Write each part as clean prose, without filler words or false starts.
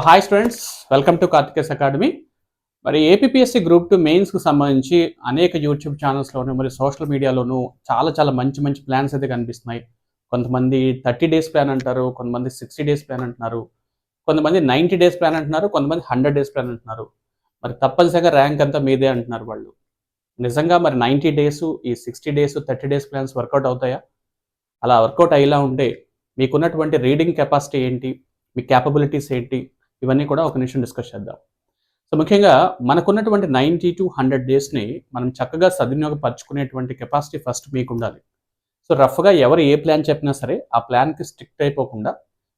Hi students, welcome to Karthikeya's academy. మరి APSC group 2 మెయిన్స్కి సంబంధించి అనేక యూట్యూబ్ ఛానల్స్లోను మరి సోషల్ మీడియాలోను చాలా మంచి మంచి ప్లాన్స్ అయితే కనిపిస్తున్నాయి. కొంతమంది 30 డేస్ ప్లాన్ అంటారు, కొంతమంది 60 డేస్ ప్లాన్ అంటున్నారు, కొంతమంది 90 డేస్ ప్లాన్ అంటున్నారు, కొంతమంది 100 డేస్ ప్లాన్ అంటున్నారు. మరి తప్పనిసరిగా ర్యాంక్ అంతా మీదే అంటున్నారు వాళ్ళు. నిజంగా మరి 90 డేస్, ఈ 60 డేస్, 30 డేస్ ప్లాన్స్ వర్కౌట్ అవుతాయా? అలా వర్కౌట్ అయ్యేలా ఉంటే మీకున్నటువంటి రీడింగ్ కెపాసిటీ ఏంటి, మీ క్యాపబిలిటీస్ ఏంటి, ఇవన్నీ కూడా ఒక నిమిషం డిస్కస్ చేద్దాం. సో ముఖ్యంగా మనకున్నటువంటి 90 to 100 డేస్ని మనం చక్కగా సద్వినియోగపరచుకునేటువంటి కెపాసిటీ ఫస్ట్ మీకు ఉండాలి. సో రఫ్గా ఎవరు ఏ ప్లాన్ చెప్పినా సరే ఆ ప్లాన్కి స్ట్రిక్ట్ అయిపోకుండా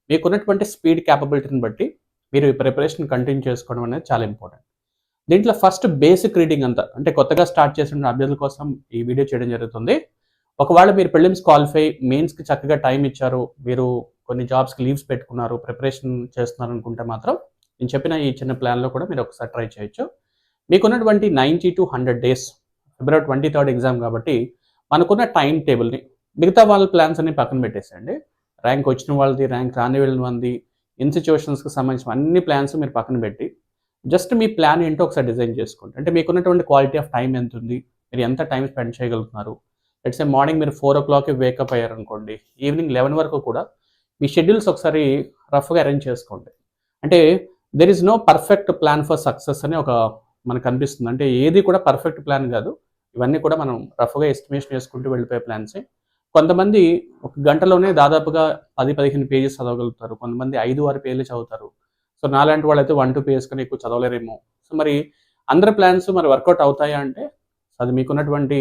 మీకున్నటువంటి స్పీడ్ క్యాపబిలిటీని బట్టి మీరు ఈ ప్రిపరేషన్ కంటిన్యూ చేసుకోవడం అనేది చాలా ఇంపార్టెంట్. దీంట్లో ఫస్ట్ బేసిక్ రీడింగ్ అంతా, అంటే కొత్తగా స్టార్ట్ చేసిన అభ్యర్థుల కోసం ఈ వీడియో చేయడం జరుగుతుంది. ఒకవేళ మీరు ప్రిలిమ్స్ క్వాలిఫై, మెయిన్స్కి చక్కగా టైం ఇచ్చారు, మీరు కొన్ని జాబ్స్కి లీవ్స్ పెట్టుకున్నారు, ప్రిపరేషన్ చేస్తున్నారు అనుకుంటే మాత్రం నేను చెప్పిన ఈ చిన్న ప్లాన్లో కూడా మీరు ఒకసారి ట్రై చేయొచ్చు. మీకున్నటువంటి 90 to 100 డేస్, ఫిబ్రవరి 23 ఎగ్జామ్ కాబట్టి మనకున్న టైం టేబుల్ని, మిగతా వాళ్ళ ప్లాన్స్ అన్ని పక్కన పెట్టేసేయండి. ర్యాంక్ వచ్చిన వాళ్ళది, ర్యాంక్ రాని వెళ్ళిన వాళ్ళది, ఇన్స్టిట్యూషన్స్కి సంబంధించిన అన్ని ప్లాన్స్ మీరు పక్కన పెట్టి జస్ట్ మీ ప్లాన్ ఏంటో ఒకసారి డిజైన్ చేసుకోండి. అంటే మీకున్నటువంటి క్వాలిటీ ఆఫ్ టైం ఎంత ఉంది, మీరు ఎంత టైం స్పెండ్ చేయగలుగుతున్నారు. లెట్స్ సే మార్నింగ్ మీరు 4 o'clock వేకప్ అయ్యారనుకోండి, ఈవినింగ్ 11 వరకు కూడా మీ షెడ్యూల్స్ ఒకసారి రఫ్గా అరేంజ్ చేసుకోండి. అంటే there is no perfect plan for success అని ఒక మనకు అనిపిస్తుంది. అంటే ఏది కూడా పర్ఫెక్ట్ ప్లాన్ కాదు, ఇవన్నీ కూడా మనం రఫ్గా ఎస్టిమేషన్ చేసుకుంటూ వెళ్ళిపోయే ప్లాన్సే. కొంతమంది ఒక గంటలోనే దాదాపుగా 10-15 పేజెస్ చదవగలుగుతారు, కొంతమంది 5-6 పేజీలు చదువుతారు. సో నాలాంటి వాళ్ళైతే 1-2 పేజెస్ కన్నా ఎక్కువ చదవలేరేమో. సో మరి అందరి ప్లాన్స్ మరి వర్కౌట్ అవుతాయా అంటే అది మీకున్నటువంటి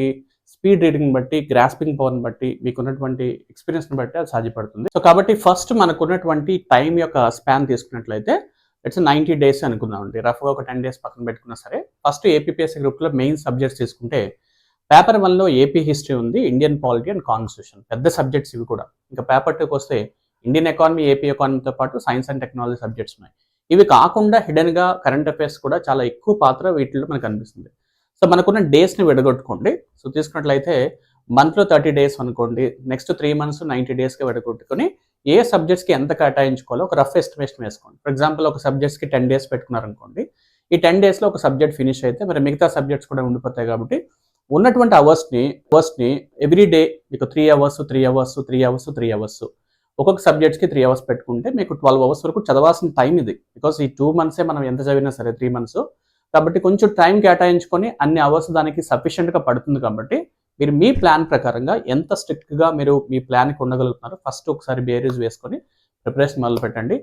స్పీడ్ రీడింగ్ బట్టి, గ్రాస్పింగ్ పవర్ని బట్టి, మీకున్నటువంటి ఎక్స్పీరియన్స్ని బట్టి అది సాధ్యపడుతుంది. సో కాబట్టి ఫస్ట్ మనకున్నటువంటి టైం యొక్క స్పాన్ తీసుకున్నట్లయితే ఇట్స్ 90 డేస్ అనుకుందామండి. రఫ్గా ఒక 10 డేస్ పక్కన పెట్టుకున్నా సరే, ఫస్ట్ ఏపీఎస్సి గ్రూప్లో మెయిన్ సబ్జెక్ట్స్ తీసుకుంటే పేపర్ 1లో ఏపీ హిస్టరీ ఉంది, ఇండియన్ పాలిటీ అండ్ కాన్స్టిట్యూషన్, పెద్ద సబ్జెక్ట్స్ ఇవి కూడా. ఇంకా పేపర్ 2కి వస్తే ఇండియన్ ఎకానమీ, ఏపీ ఎకానమీతో పాటు సైన్స్ అండ్ టెక్నాలజీ సబ్జెక్ట్స్ ఉన్నాయి. ఇవి కాకుండా హిడెన్గా కరెంట్ అఫైర్స్ కూడా చాలా ఎక్కువ పాత్ర వీటిలో మనకు అనిపిస్తుంది. సో మనకున్న డేస్ని విడగొట్టుకోండి. సో తీసుకున్నట్లయితే మంత్లో 30 డేస్ అనుకోండి, నెక్స్ట్ 3 months 90 డేస్కి విడగొట్టుకొని ఏ సబ్జెక్ట్స్కి ఎంత కేటాయించుకోవాలో ఒక రఫ్ ఎస్టిమేషన్ వేసుకోండి. ఫర్ ఎగ్జాంపుల్ ఒక సబ్జెక్ట్స్కి 10 డేస్ పెట్టుకున్నారనుకోండి, ఈ 10 డేస్లో ఒక సబ్జెక్ట్ ఫినిష్ అయితే మరి మిగతా సబ్జెక్ట్స్ కూడా ఉండిపోతాయి. కాబట్టి ఉన్నటువంటి అవర్స్ని ఎవ్రీ డే మీకు 3 hours ఒక్కొక్క సబ్జెక్ట్స్కి 3 hours పెట్టుకుంటే మీకు 12 hours వరకు చదవాల్సిన టైం ఇది. బికాస్ ఈ 2 months మనం ఎంత చదివినా సరే 3 months, కాబట్టి కొంచెం టైం కేటాయించుకొని అన్ని అవర్స్ దానికి సఫిషియెంట్గా పడుతుంది. కాబట్టి మీరు మీ ప్లాన్ ప్రకారంగా ఎంత స్ట్రిక్ట్గా మీరు మీ ప్లాన్కి ఉండగలుగుతున్నారో ఫస్ట్ ఒకసారి బేరీజ్ వేసుకొని ప్రిపరేషన్ మొదలు పెట్టండి.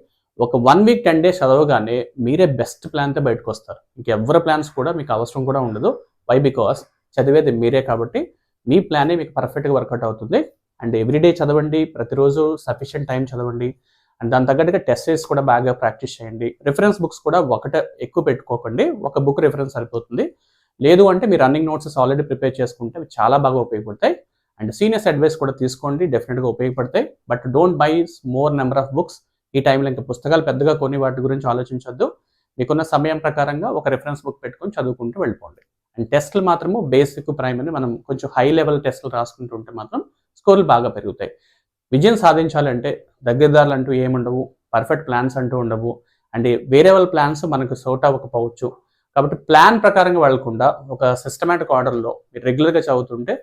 ఒక 1 week 10 days చదవగానే మీరే బెస్ట్ ప్లాన్తో బయటకు వస్తారు. ఇంకెవరి ప్లాన్స్ కూడా మీకు అవసరం కూడా ఉండదు. వై? బికాస్ చదివేది మీరే కాబట్టి మీ ప్లానే మీకు పర్ఫెక్ట్గా వర్కౌట్ అవుతుంది. అండ్ ఎవ్రీడే చదవండి, ప్రతిరోజు సఫిషియెంట్ టైం చదవండి, అండ్ దాని తగ్గట్టుగా టెస్ట్స్ కూడా బాగా ప్రాక్టీస్ చేయండి. రిఫరెన్స్ బుక్స్ కూడా ఒకటే ఎక్కువ పెట్టుకోకండి, ఒక బుక్ రిఫరెన్స్ సరిపోతుంది. లేదు అంటే మీరు రన్నింగ్ నోట్స్ ఆల్రెడీ ప్రిపేర్ చేసుకుంటే అవి చాలా బాగా ఉపయోగపడతాయి. అండ్ సీనియర్స్ అడ్వైస్ కూడా తీసుకోండి, డెఫినెట్గా ఉపయోగపడతాయి. But don't by more number of books. ఈ టైంలో ఇంకా పుస్తకాలు పెద్దగా కొని వాటి గురించి ఆలోచించొద్దు. మీకున్న సమయం ప్రకారంగా ఒక రిఫరెన్స్ బుక్ పెట్టుకొని చదువుకుంటూ వెళ్ళిపోండి. అండ్ టెస్టులు మాత్రము బేసిక్, ప్రైమరీ మనం కొంచెం హై లెవెల్ టెస్టులు రాసుకుంటూ ఉంటే మాత్రం స్కోర్లు బాగా పెరుగుతాయి. విజయం సాధించాలంటే దగ్గరదారులు అంటూ ఏముండవు, పర్ఫెక్ట్ ప్లాన్స్ అంటూ ఉండవు, అండ్ వేరే వాళ్ళ ప్లాన్స్ మనకు సోట్ అవ్వకపోవచ్చు. కాబట్టి ప్లాన్ ప్రకారంగా వెళ్లకుండా ఒక సిస్టమేటిక్ ఆర్డర్లో మీరు రెగ్యులర్గా చదువుతుంటే